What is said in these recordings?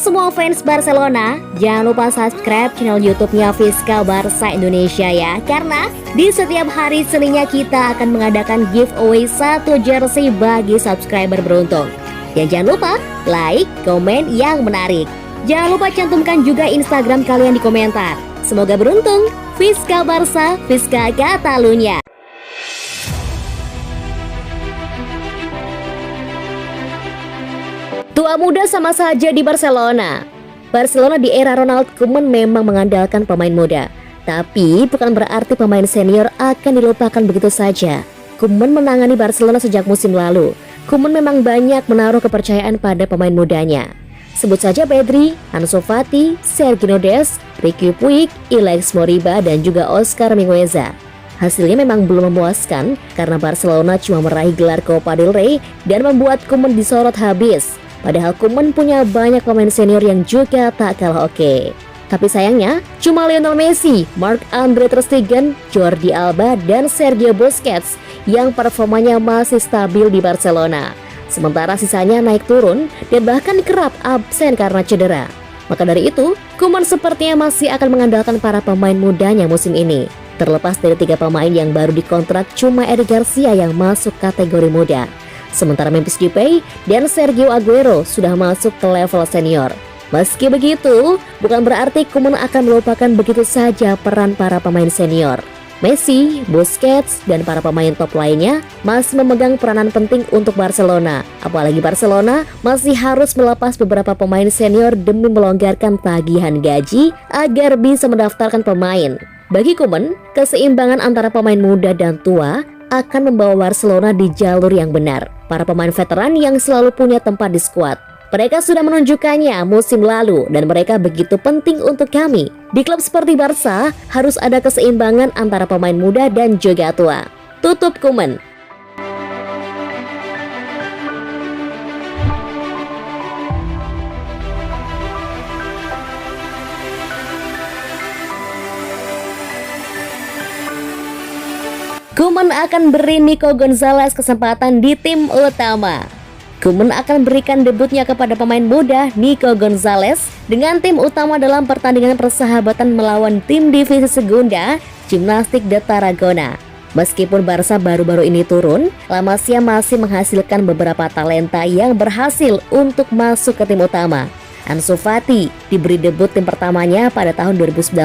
semua fans Barcelona, jangan lupa subscribe channel YouTube-nya Fiska Barca Indonesia ya. Karena di setiap hari Seninnya kita akan mengadakan giveaway 1 jersey bagi subscriber beruntung. Dan jangan lupa like, komen yang menarik. Jangan lupa cantumkan juga Instagram kalian di komentar. Semoga beruntung. Fiska Barca, Fiska Catalunya. Tua muda sama saja di Barcelona. Barcelona di era Ronald Koeman memang mengandalkan pemain muda. Tapi bukan berarti pemain senior akan dilupakan begitu saja. Koeman menangani Barcelona sejak musim lalu. Koeman memang banyak menaruh kepercayaan pada pemain mudanya. Sebut saja Pedri, Ansu Fati, Sergio Dest, Riqui Puig, Alex Moriba, dan juga Oscar Mingueza. Hasilnya memang belum memuaskan karena Barcelona cuma meraih gelar Copa del Rey dan membuat Koeman disorot habis. Padahal Koeman punya banyak pemain senior yang juga tak kalah oke. Tapi sayangnya, cuma Lionel Messi, Marc-Andre ter Stegen, Jordi Alba, dan Sergio Busquets yang performanya masih stabil di Barcelona. Sementara sisanya naik turun dan bahkan kerap absen karena cedera. Maka dari itu, Koeman sepertinya masih akan mengandalkan para pemain mudanya musim ini. Terlepas dari 3 pemain yang baru dikontrak, cuma Eric Garcia yang masuk kategori muda. Sementara Memphis Depay dan Sergio Aguero sudah masuk ke level senior. Meski begitu, bukan berarti Koeman akan melupakan begitu saja peran para pemain senior. Messi, Busquets, dan para pemain top lainnya masih memegang peranan penting untuk Barcelona. Apalagi Barcelona masih harus melepas beberapa pemain senior demi melonggarkan tagihan gaji agar bisa mendaftarkan pemain. Bagi Koeman, keseimbangan antara pemain muda dan tua akan membawa Barcelona di jalur yang benar. Para pemain veteran yang selalu punya tempat di skuad. Mereka sudah menunjukkannya musim lalu dan mereka begitu penting untuk kami. Di klub seperti Barca harus ada keseimbangan antara pemain muda dan juga tua. Tutup Koeman. Koeman akan beri Nico Gonzalez kesempatan di tim utama. Koeman akan berikan debutnya kepada pemain muda Nico Gonzalez dengan tim utama dalam pertandingan persahabatan melawan tim divisi Segunda, Gimnastik de Tarragona. Meskipun Barca baru-baru ini turun, La Masia masih menghasilkan beberapa talenta yang berhasil untuk masuk ke tim utama. Ansu Fati diberi debut tim pertamanya pada tahun 2019.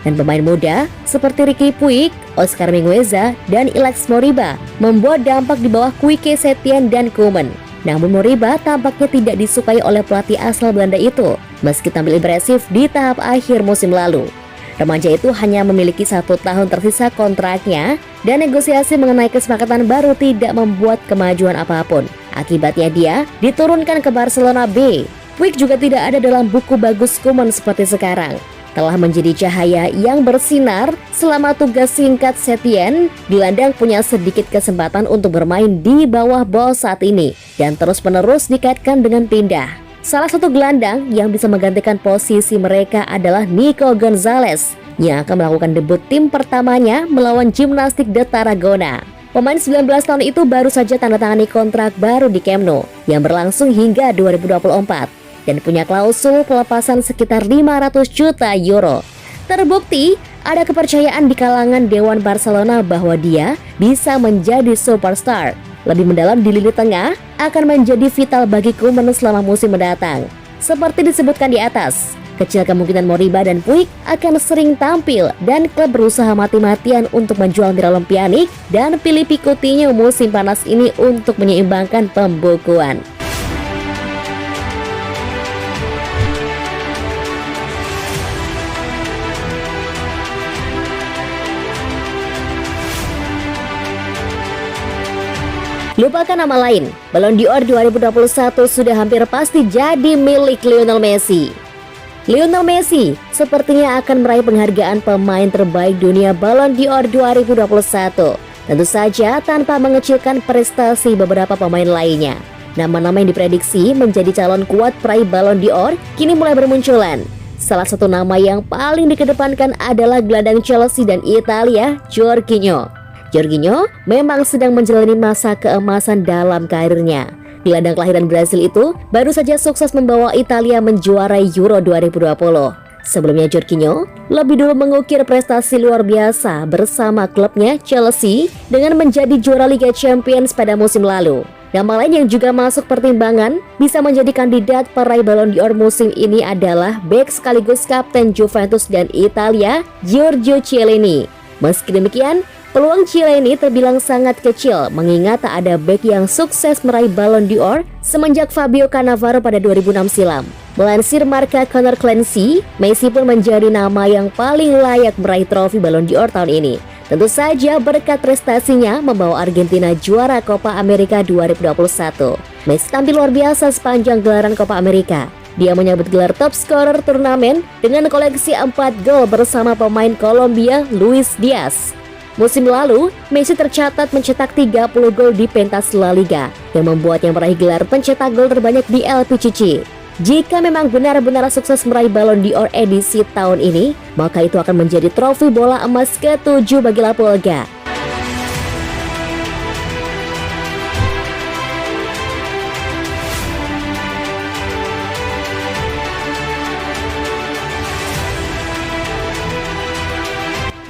Dan pemain muda seperti Riqui Puig, Oscar Mingueza, dan Alex Moriba membuat dampak di bawah Quique Setien dan Koeman. Namun Moriba tampaknya tidak disukai oleh pelatih asal Belanda itu, meski tampil impresif di tahap akhir musim lalu. Remaja itu hanya memiliki 1 tahun tersisa kontraknya, dan negosiasi mengenai kesepakatan baru tidak membuat kemajuan apapun. Akibatnya dia diturunkan ke Barcelona B. Puig juga tidak ada dalam buku bagus Koeman seperti sekarang. Telah menjadi cahaya yang bersinar selama tugas singkat Setien. Gelandang punya sedikit kesempatan untuk bermain di bawah bos saat ini dan terus-menerus dikaitkan dengan pindah. Salah satu gelandang yang bisa menggantikan posisi mereka adalah Nico Gonzalez yang akan melakukan debut tim pertamanya melawan Gimnastik de Tarragona. Pemain 19 tahun itu baru saja tanda tangani kontrak baru di Camp Nou yang berlangsung hingga 2024. Dan punya klausul pelepasan sekitar 500 juta euro. Terbukti ada kepercayaan di kalangan Dewan Barcelona bahwa dia bisa menjadi superstar. Lebih mendalam di lini tengah akan menjadi vital bagi Koeman selama musim mendatang. Seperti disebutkan di atas, kecil kemungkinan Moriba dan Puig akan sering tampil dan klub berusaha mati-matian untuk menjual Miralem Pjanic dan Philippe Coutinho musim panas ini untuk menyeimbangkan pembukuan. Lupakan nama lain, Ballon d'Or 2021 sudah hampir pasti jadi milik Lionel Messi. Lionel Messi sepertinya akan meraih penghargaan pemain terbaik dunia Ballon d'Or 2021. Tentu saja tanpa mengecilkan prestasi beberapa pemain lainnya. Nama-nama yang diprediksi menjadi calon kuat peraih Ballon d'Or kini mulai bermunculan. Salah satu nama yang paling dikedepankan adalah gelandang Chelsea dan Italia, Jorginho. Jorginho memang sedang menjalani masa keemasan dalam karirnya. Gelandang kelahiran Brasil itu baru saja sukses membawa Italia menjuarai Euro 2020. Sebelumnya Jorginho lebih dulu mengukir prestasi luar biasa bersama klubnya Chelsea dengan menjadi juara Liga Champions pada musim lalu. Nama lain yang juga masuk pertimbangan bisa menjadi kandidat peraih Ballon d'Or musim ini adalah bek sekaligus kapten Juventus dan Italia, Giorgio Chiellini. Meski demikian, peluang Chiellini terbilang sangat kecil mengingat tak ada bek yang sukses meraih Ballon d'Or semenjak Fabio Cannavaro pada 2006 silam. Melansir marka Connor Clancy, Messi pun menjadi nama yang paling layak meraih trofi Ballon d'Or tahun ini. Tentu saja berkat prestasinya membawa Argentina juara Copa America 2021. Messi tampil luar biasa sepanjang gelaran Copa America. Dia menyabet gelar top scorer turnamen dengan koleksi 4 gol bersama pemain Kolombia Luis Diaz. Musim lalu, Messi tercatat mencetak 30 gol di pentas La Liga yang membuatnya meraih gelar pencetak gol terbanyak di LPCC. Jika memang benar-benar sukses meraih Ballon d'Or edisi tahun ini, maka itu akan menjadi trofi bola emas ke-7 bagi La Pulga.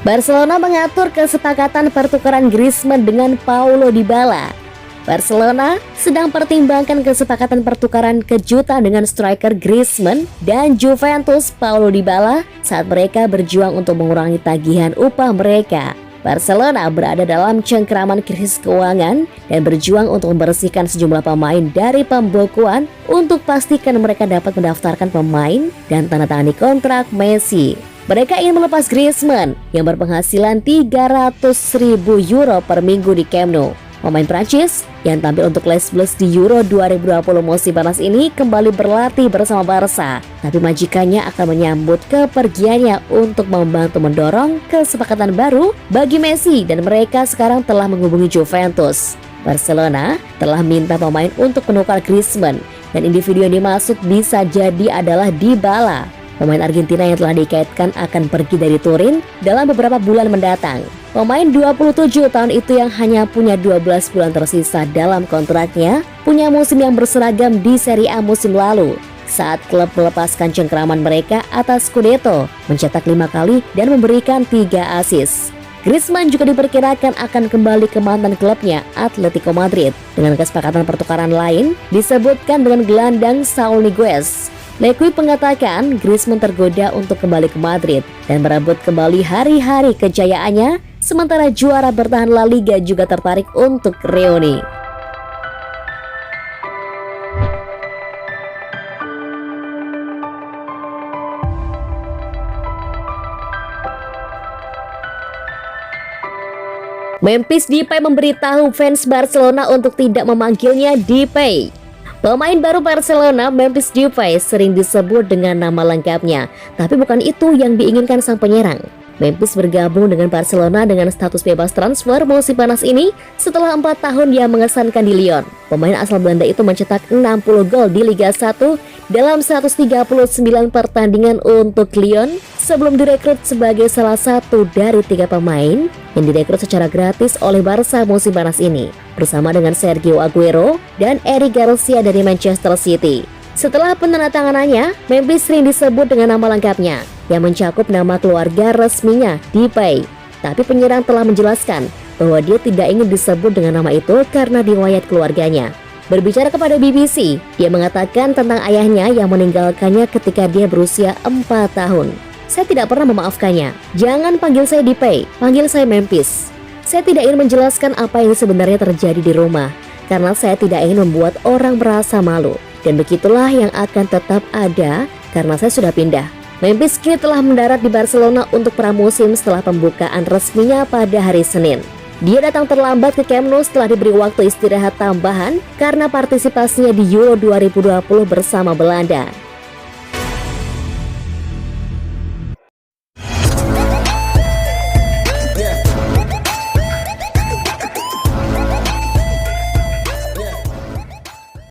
Barcelona mengatur kesepakatan pertukaran Griezmann dengan Paulo Dybala. Barcelona sedang pertimbangkan kesepakatan pertukaran kejutan dengan striker Griezmann dan Juventus Paulo Dybala saat mereka berjuang untuk mengurangi tagihan upah mereka. Barcelona berada dalam cengkraman krisis keuangan dan berjuang untuk membersihkan sejumlah pemain dari pembekuan untuk pastikan mereka dapat mendaftarkan pemain dan tanda tangani kontrak Messi. Mereka ingin melepas Griezmann yang berpenghasilan 300.000 euro per minggu di Camp Nou. Pemain Prancis yang tampil untuk Les Bleus di Euro 2020 musim panas ini kembali berlatih bersama Barca, tapi majikannya akan menyambut kepergiannya untuk membantu mendorong kesepakatan baru bagi Messi dan mereka sekarang telah menghubungi Juventus. Barcelona telah minta pemain untuk menukar Griezmann dan individu yang dimaksud bisa jadi adalah Dybala. Pemain Argentina yang telah dikaitkan akan pergi dari Turin dalam beberapa bulan mendatang. Pemain 27 tahun itu yang hanya punya 12 bulan tersisa dalam kontraknya, punya musim yang berseragam di Serie A musim lalu. Saat klub melepaskan cengkraman mereka atas Scudetto, mencetak 5 kali dan memberikan 3 assist. Griezmann juga diperkirakan akan kembali ke mantan klubnya Atletico Madrid. Dengan kesepakatan pertukaran lain, disebutkan dengan gelandang Saul Niguez. L'Equipe mengatakan Griezmann tergoda untuk kembali ke Madrid dan merebut kembali hari-hari kejayaannya, sementara juara bertahan La Liga juga tertarik untuk reuni. Memphis Depay memberitahu fans Barcelona untuk tidak memanggilnya Depay. Pemain baru Barcelona, Memphis Depay, sering disebut dengan nama lengkapnya, tapi bukan itu yang diinginkan sang penyerang. Memphis bergabung dengan Barcelona dengan status bebas transfer musim panas ini setelah 4 tahun dia mengesankan di Lyon. Pemain asal Belanda itu mencetak 60 gol di Liga 1 dalam 139 pertandingan untuk Lyon sebelum direkrut sebagai salah satu dari 3 pemain yang direkrut secara gratis oleh Barca musim panas ini, bersama dengan Sergio Aguero dan Eric Garcia dari Manchester City. Setelah penandatanganannya, Memphis sering disebut dengan nama lengkapnya yang mencakup nama keluarga resminya, Depay. Tapi penyerang telah menjelaskan bahwa dia tidak ingin disebut dengan nama itu karena riwayat keluarganya. Berbicara kepada BBC, dia mengatakan tentang ayahnya yang meninggalkannya ketika dia berusia 4 tahun. Saya tidak pernah memaafkannya. Jangan panggil saya Depay, panggil saya Memphis. Saya tidak ingin menjelaskan apa yang sebenarnya terjadi di rumah, karena saya tidak ingin membuat orang merasa malu. Dan begitulah yang akan tetap ada karena saya sudah pindah. Memphis kini telah mendarat di Barcelona untuk pramusim setelah pembukaan resminya pada hari Senin. Dia datang terlambat ke Camp Nou setelah diberi waktu istirahat tambahan karena partisipasinya di Euro 2020 bersama Belanda.